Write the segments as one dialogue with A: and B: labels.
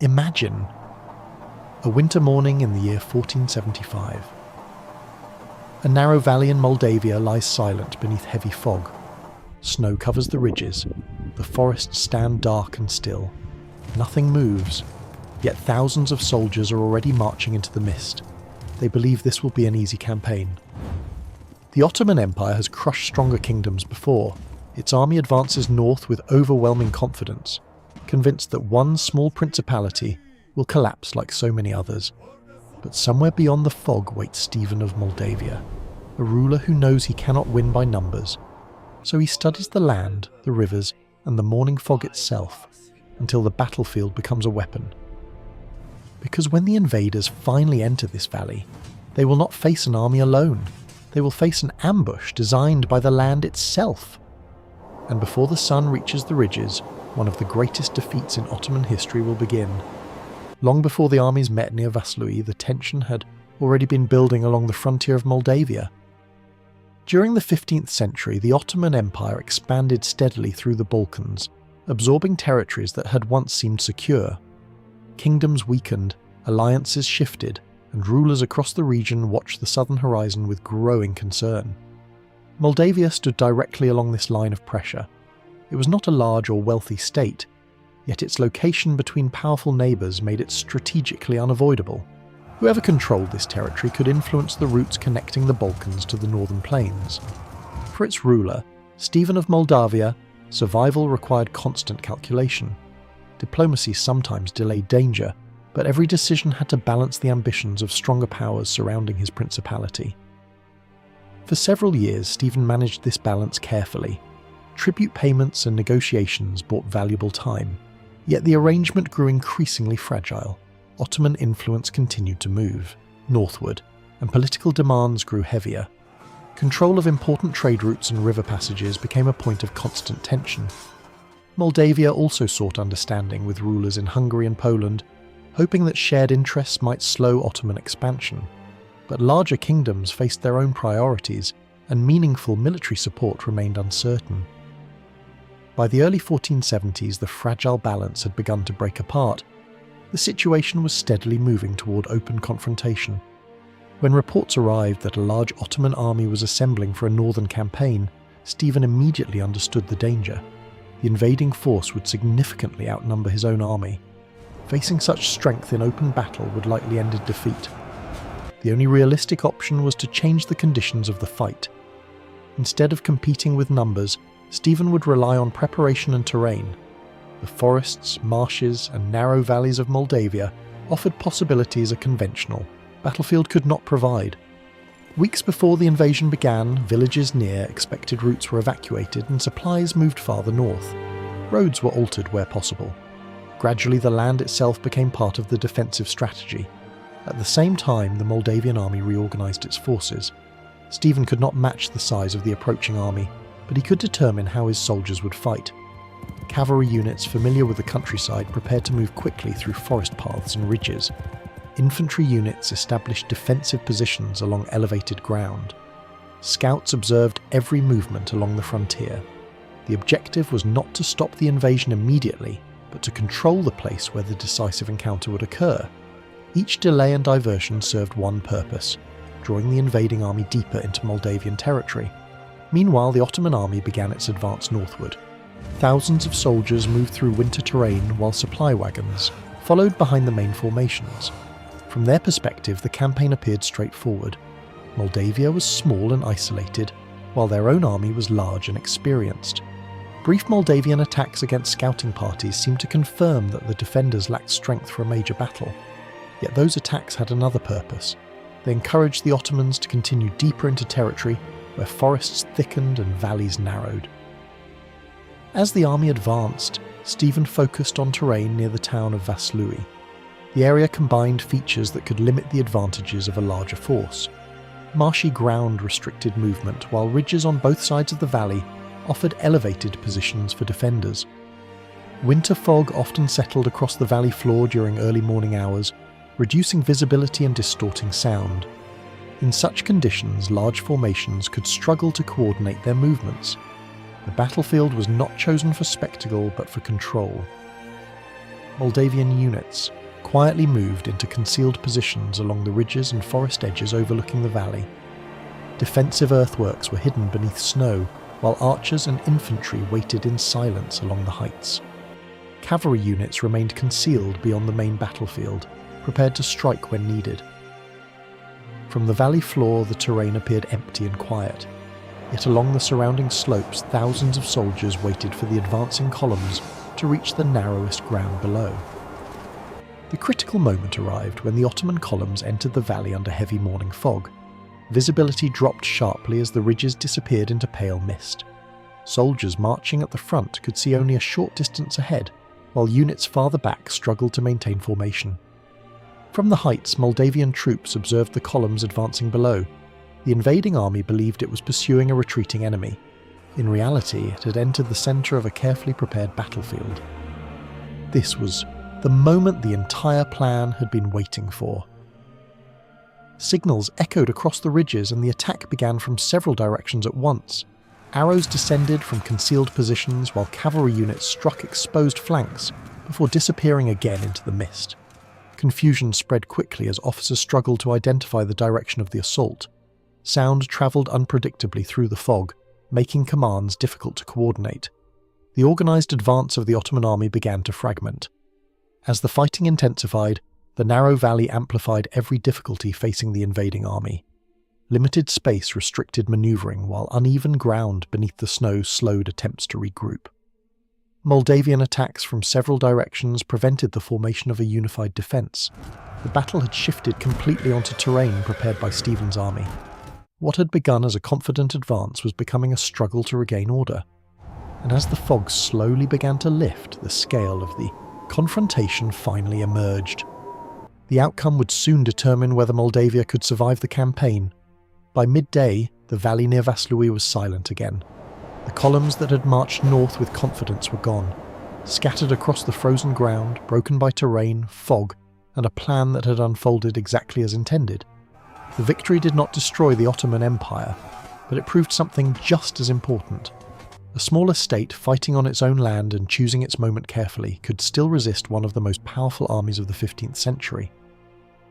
A: Imagine a winter morning in the year 1475. A narrow valley in Moldavia lies silent beneath heavy fog. Snow covers the ridges. The forests stand dark and still. Nothing moves, yet thousands of soldiers are already marching into the mist. They believe this will be an easy campaign. The Ottoman Empire has crushed stronger kingdoms before. Its army advances north with overwhelming confidence, convinced that one small principality will collapse like so many others. But somewhere beyond the fog waits Stephen of Moldavia, a ruler who knows he cannot win by numbers. So he studies the land, the rivers, and the morning fog itself, until the battlefield becomes a weapon. Because when the invaders finally enter this valley, they will not face an army alone. They will face an ambush designed by the land itself. And before the sun reaches the ridges, one of the greatest defeats in Ottoman history will begin. Long before the armies met near Vaslui, the tension had already been building along the frontier of Moldavia. During the 15th century, the Ottoman Empire expanded steadily through the Balkans, absorbing territories that had once seemed secure. Kingdoms weakened, alliances shifted, and rulers across the region watched the southern horizon with growing concern. Moldavia stood directly along this line of pressure. It was not a large or wealthy state, yet its location between powerful neighbours made it strategically unavoidable. Whoever controlled this territory could influence the routes connecting the Balkans to the northern plains. For its ruler, Stephen of Moldavia, survival required constant calculation. Diplomacy sometimes delayed danger, but every decision had to balance the ambitions of stronger powers surrounding his principality. For several years, Stephen managed this balance carefully. Tribute payments and negotiations bought valuable time. Yet the arrangement grew increasingly fragile. Ottoman influence continued to move northward, and political demands grew heavier. Control of important trade routes and river passages became a point of constant tension. Moldavia also sought understanding with rulers in Hungary and Poland, hoping that shared interests might slow Ottoman expansion. But larger kingdoms faced their own priorities, and meaningful military support remained uncertain. By the early 1470s, the fragile balance had begun to break apart. The situation was steadily moving toward open confrontation. When reports arrived that a large Ottoman army was assembling for a northern campaign, Stephen immediately understood the danger. The invading force would significantly outnumber his own army. Facing such strength in open battle would likely end in defeat. The only realistic option was to change the conditions of the fight. Instead of competing with numbers, Stephen would rely on preparation and terrain. The forests, marshes, and narrow valleys of Moldavia offered possibilities a conventional battlefield could not provide. Weeks before the invasion began, villages near expected routes were evacuated and supplies moved farther north. Roads were altered where possible. Gradually, the land itself became part of the defensive strategy. At the same time, the Moldavian army reorganized its forces. Stephen could not match the size of the approaching army, but he could determine how his soldiers would fight. Cavalry units familiar with the countryside prepared to move quickly through forest paths and ridges. Infantry units established defensive positions along elevated ground. Scouts observed every movement along the frontier. The objective was not to stop the invasion immediately, but to control the place where the decisive encounter would occur. Each delay and diversion served one purpose: drawing the invading army deeper into Moldavian territory. Meanwhile, the Ottoman army began its advance northward. Thousands of soldiers moved through winter terrain while supply wagons followed behind the main formations. From their perspective, the campaign appeared straightforward. Moldavia was small and isolated, while their own army was large and experienced. Brief Moldavian attacks against scouting parties seemed to confirm that the defenders lacked strength for a major battle. Yet those attacks had another purpose. They encouraged the Ottomans to continue deeper into territory where forests thickened and valleys narrowed. As the army advanced, Stephen focused on terrain near the town of Vaslui. The area combined features that could limit the advantages of a larger force. Marshy ground restricted movement, while ridges on both sides of the valley offered elevated positions for defenders. Winter fog often settled across the valley floor during early morning hours, reducing visibility and distorting sound. In such conditions, large formations could struggle to coordinate their movements. The battlefield was not chosen for spectacle, but for control. Moldavian units quietly moved into concealed positions along the ridges and forest edges overlooking the valley. Defensive earthworks were hidden beneath snow, while archers and infantry waited in silence along the heights. Cavalry units remained concealed beyond the main battlefield, prepared to strike when needed. From the valley floor, the terrain appeared empty and quiet, yet along the surrounding slopes, thousands of soldiers waited for the advancing columns to reach the narrowest ground below. The critical moment arrived when the Ottoman columns entered the valley under heavy morning fog. Visibility dropped sharply as the ridges disappeared into pale mist. Soldiers marching at the front could see only a short distance ahead, while units farther back struggled to maintain formation. From the heights, Moldavian troops observed the columns advancing below. The invading army believed it was pursuing a retreating enemy. In reality, it had entered the centre of a carefully prepared battlefield. This was the moment the entire plan had been waiting for. Signals echoed across the ridges and the attack began from several directions at once. Arrows descended from concealed positions while cavalry units struck exposed flanks before disappearing again into the mist. Confusion spread quickly as officers struggled to identify the direction of the assault. Sound travelled unpredictably through the fog, making commands difficult to coordinate. The organised advance of the Ottoman army began to fragment. As the fighting intensified, the narrow valley amplified every difficulty facing the invading army. Limited space restricted manoeuvring, while uneven ground beneath the snow slowed attempts to regroup. Moldavian attacks from several directions prevented the formation of a unified defence. The battle had shifted completely onto terrain prepared by Stephen's army. What had begun as a confident advance was becoming a struggle to regain order. And as the fog slowly began to lift, the scale of the confrontation finally emerged. The outcome would soon determine whether Moldavia could survive the campaign. By midday, the valley near Vaslui was silent again. The columns that had marched north with confidence were gone, scattered across the frozen ground, broken by terrain, fog, and a plan that had unfolded exactly as intended. The victory did not destroy the Ottoman Empire, but it proved something just as important. A smaller state fighting on its own land and choosing its moment carefully could still resist one of the most powerful armies of the 15th century.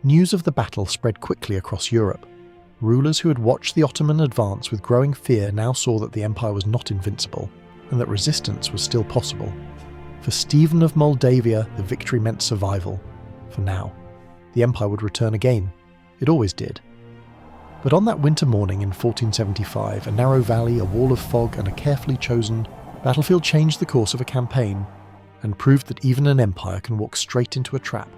A: News of the battle spread quickly across Europe. Rulers who had watched the Ottoman advance with growing fear now saw that the empire was not invincible, and that resistance was still possible. For Stephen of Moldavia, the victory meant survival. For now. The empire would return again. It always did. But on that winter morning in 1475, a narrow valley, a wall of fog, and a carefully chosen battlefield changed the course of a campaign, and proved that even an empire can walk straight into a trap.